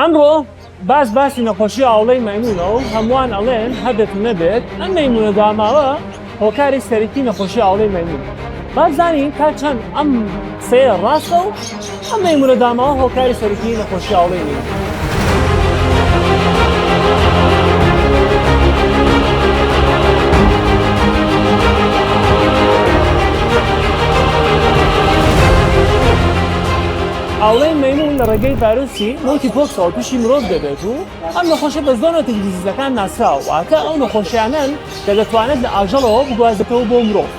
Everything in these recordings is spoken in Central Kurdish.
ئەمڕۆ باسی نەخۆشی ئاوڵەی مەیمونە و هەمووان ئەڵێن هەبێت و نەبێت ئەم مەیمونە داماوە هۆکاری سەرەکی نەخۆشی ئاوڵەی مەیمون. بازانین تا چەند ئەم قسەیە ڕاستە و ئەم مەیمونە داماوە هۆکاری سەرەکی نەخۆشی ئاوڵەی مەیمون. ئاوڵەی مەیمون لە ڕێگەی ڤایرۆسی مۆنکیپۆکسەوە تووشی مرۆڤ دەبێت و ئەم نەخۆشیە بە زۆرێکی دیزیزەکان ناسراوە واتە ئەو نەخۆشیانەن کە دەتوانێت لە ئاژەڵەوە بگوازێتەوە بۆ مرۆڤ.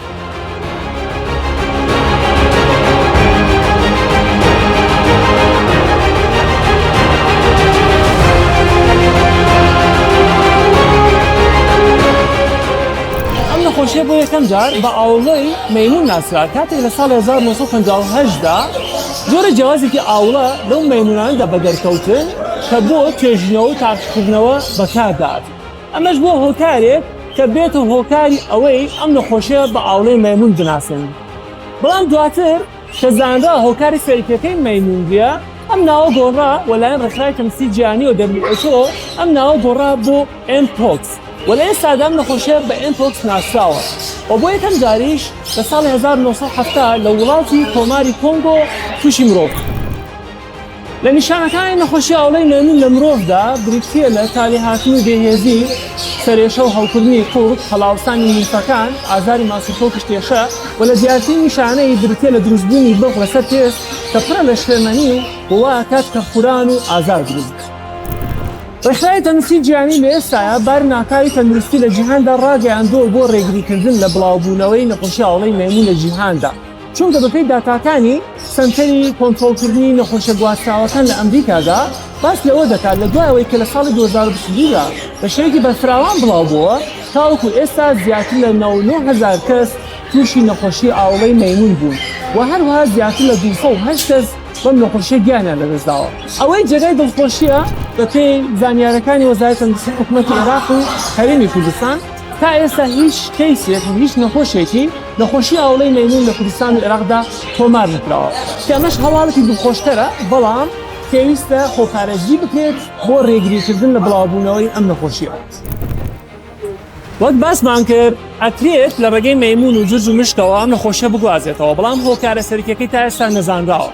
نەخۆشیە بۆ یەکەم جار بە ئاوڵەی مەیمون ناسرا کاتێک لە ساڵی 1958دا جۆرە جیاوازێکی ئاوڵە لەو مەیمونانەدا بەدەرکەوتن کە بۆ توێژینەوە و تاقیکردنەوە بەکاردات. ئەمەش بۆ هۆکارێک کە بێتە هۆکاری ئەوەی ئەم نەخۆشیە بە ئاوڵەی مەیمون بناسن. بەڵام دواتر کە زانرا هۆکاری سەرەکیەکەی مەیمون بووە، ئەم ناوە گۆڕا وەلایەن ڕێکخراوی تەندروستی جیهانی و WHO ئەم ناوە گۆڕا بۆ M-Pox. وەلە ئێستادا ئەم نەخۆشیە بە M-Pox ناسراوە و بۆ یەکەم جاریش لە ساڵی 1970 لە وڵاتی کۆماری کۆنگۆ تووشی مرۆڤ. لە نیشانەکانی نەخۆشی ئاوڵەی مەیمون لە مرۆڤدا بریتیە لە تالیهاتن و بێهێزی، سەرێشە و هەڵکردنی قوڵ، هەڵاوسانی لیمفەکان، ئازاری ماسوولکە و کشتێشە و لە زیاترین نیشانەی بریتیە لە دروستبوونی بڵق لەسەر پێست کە پڕە لە شێرمەنی و وایە کات کە خوران و ئازار دروست. ڕێکخراوی تەندروستی جیهانی لە ئێستاە بار ناکاری تەندروستی لە جیهاندا ڕاگەیاندووە بۆ ڕێگریکردن لە بڵاوبوونەوەی نەخۆشی ئاوڵەی مەیمون لە جیهاندا، چونکە بەپێی داتاکانی سەنتەری کۆنتڕۆڵکردنی نەخۆشیە گواستراوەکان لە ئەمریکادا باس لەوە دەکات لە دوایەوەی کە لە ساڵی 2022دا بە شێوەیەکی بەفراوان بڵاوبووە تاوەکو ئێستا زیاتر لە 99,000 کەس تووشی نەخۆشی ئاوڵەی مەیمون بوون و هەروەها زیاتر لە 208 کەس بەم نەخۆشیە گیانیان لەدەستداوە. ئەوەی جێگای دڵخۆشیە بەپێی زانیاریەکانی وەزارەتی تەندروستی حکوومەتی عێراق و هەرێمی کوردستان تا ئێستا هیچ کەیسێک و هیچ نەخۆشێکی نەخۆشی ئاوڵەی مەیمون لە کوردستان و عێراقدا تۆمار نکراوە، کە ئەمەش هەواڵێکی دڵخۆشکەرە، بەڵام پێویستە خۆپارێزی بکرێت بۆ ڕێگریکردن لە بڵاوبوونەوەی ئەم نەخۆشیە. وەک باسمان کرد ئەکرێت لە ڕێگەی مەیمون و جرج و مشکەوە ئەم نەخۆشیە بگوازێتەوە، بەڵام هۆکارە سەرەکیەکەی تا ئێستا نەزانراوە.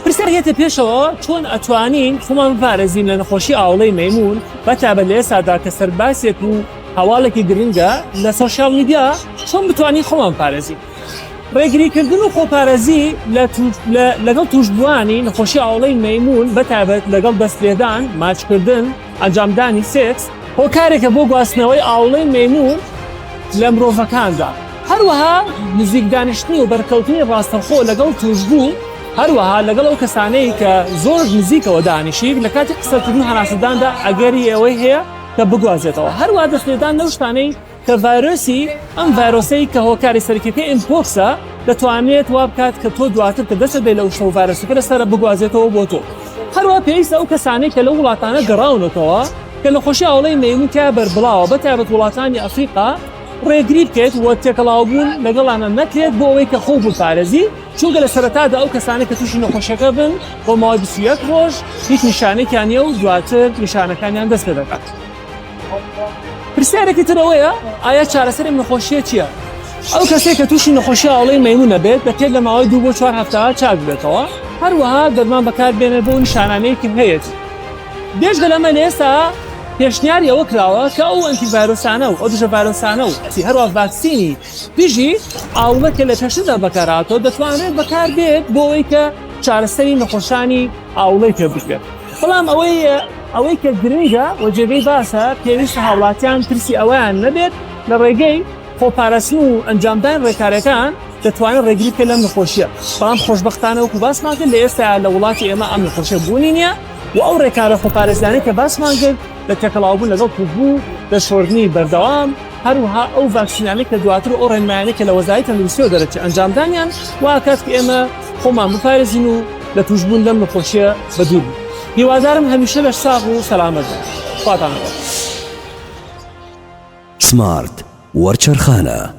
پرسیار هێتە پێشەوە چۆن ئەتوانین خۆمان بپارێزین لە نەخۆشی ئاوڵەی مەیمون بەتابەت لە ئێستادا کە سەرباسێک و هەواڵێکی گرنگە لە سۆشیال میدیا چۆن بتوانین خۆمان بپارێزین. ڕێگریکردن و خۆپارێزی لەگەڵ توشبوانی نەخۆشی ئاوڵەی مەیمون بەتابەت لەگەڵ دەستپێدان، ماچکردن، ئەنجامدانی سێکس هۆکارێکە بۆ گواستنەوەی ئاوڵەی مەیمون لە مرۆڤەکاندا. هەروەها نزیک دانیشتنی و بەرکەوتنی ڕاستەوخۆ لەگەڵ توشبوو، هەروەها لەگەڵ ئەو کەسانەی کە زۆر نزیکەوە دانیشیک لە کاتی قسەکردن هەناسەداندا ئەگەری ئەوەی هەیە کە بگوازێتەوە. هەروەها دەستپێدان لەو شتانەی کە ڤایرۆسی ئەم ڤایرۆسەی کە هۆکاری سەرەکیەکەی ئیمپۆکسە دەتوانێت وا بکات کە تۆ دواتر کە دەستت بێت لەو شەو ڤایرۆسەکە لەسەرە بگوازێتەوە بۆ تۆ. هەروەها پێویستە ئەو کەسانەی کە لەو وڵاتانە گەڕاونەتەوە کە نەخۆشی ئاوڵەی مەیمون تیا بەربڵاوە بەتابەت وڵاتانی ئەفریقا ڕێگری بکەیت و تێکەڵاوبوون لەگەڵانە نەکرێت بۆ ئەوەی کە خۆ بپارێزی، چونکە لە سەرەتادا ئەو کەسانێک کە تووشی نەخۆشیەکە بن بۆ ماوەی 21 ڕۆژ هیچ نیشانێکیان نییە و دواتر نیشانەکانیان دەست پێ دەکات. پرسیارێکی ترەوەیە ئایا چارەسەری نەخۆشیە چییە؟ ئەو کەسێک کە تووشی نەخۆشی ئاوڵەی مەیمونە بێت دەکرێت لە ماوەی 2 بۆ 4 هەفتەوە چاک بێتەوە، هەروەها دەرمان بەکاربێنێت بۆ نیشانانەیەکی هەیە. بێژگە لەمە لە ئێستا پێشنیاری ئەوە کراوە کە ئەو ئەنتیڤایرۆسانە و ئەو دژە ڤایرۆسانە و هەروەها ڤاکسینی دژی ئاوڵەکە لە پێشتردا بەکارهاتەوە دەتوانێت بەکاربێت بۆ ئەوەی کە چارەسەری نەخۆشانی ئاوڵەی پێ بکرێت. بەڵام ئەوەی کە گرنگە و جێگەی باسە پێویستە هاوڵاتیان ترسی ئەویان نەبێت لە ڕێگەی خۆپاراستن و ئەنجامدان ڕێکاریەکان دەتوانێت ڕێگری بکەن لەم نەخۆشیە. بەڵام خۆشبەختانە وەکو باسمان کرد لە ئێستا لە وڵاتی ئێمە ئەم نەخۆشیە بوونی نییە و ئەو ڕێکارە خۆپارێزانەی کە باسمان کرد لە تێکەڵاوبوون لەگەڵ توشبوو، دەشۆردنی بەردەوام، هەروەها ئەو ڤاکسینانەی کە دواتر ئەو ڕێنمایانەی کە لە وەزارەتی تەندروستیەوە دەرەچێت ئەنجامدانیان واکات کە ئێمە خۆمان بپارێزین و لە توشبوون لەم نەخۆشیە بەدوور بوو. هیوادارم هەمیشە بە ساغ و سەلامەت بن. خواتان لەگەڵ. سمارت وەرچەرخانە.